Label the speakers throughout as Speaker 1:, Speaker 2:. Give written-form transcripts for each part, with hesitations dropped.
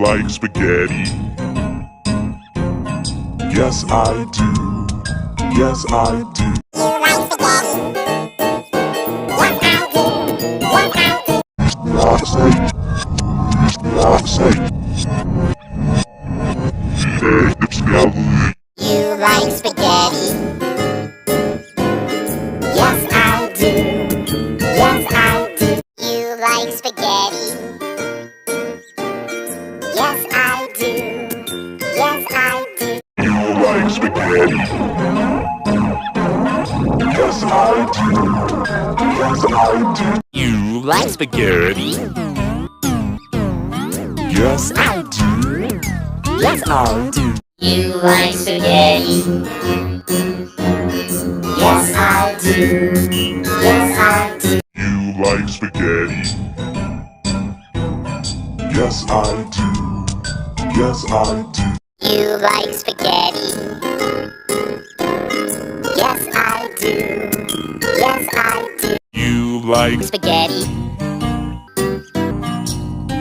Speaker 1: like spaghetti? Yes, I do. Yes, I do.
Speaker 2: You like spaghetti? Yes, I do. Yes, I do. You like spaghetti? Yes, I do. Yes, I do. You like spaghetti? Yes, I do. Yes, I do.
Speaker 1: You like spaghetti? Yes, I do. Yes, I do.
Speaker 3: You like spaghetti?
Speaker 1: Yes, I do.
Speaker 3: Yes, I do.
Speaker 2: You like spaghetti? Yes, I do. Yes, I do.
Speaker 1: You like spaghetti? Yes, I do. Yes, I do.
Speaker 2: You like spaghetti? Yes, I do. Yes, I do.
Speaker 1: You like
Speaker 2: Spaghetti?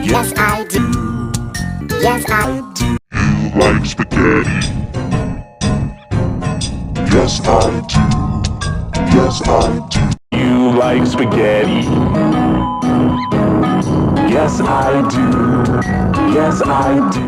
Speaker 2: Yes, I do. Yes, I do.
Speaker 1: You like spaghetti? Yes, I do. Yes, I do. You like spaghetti? Yes, I do. Yes, I do.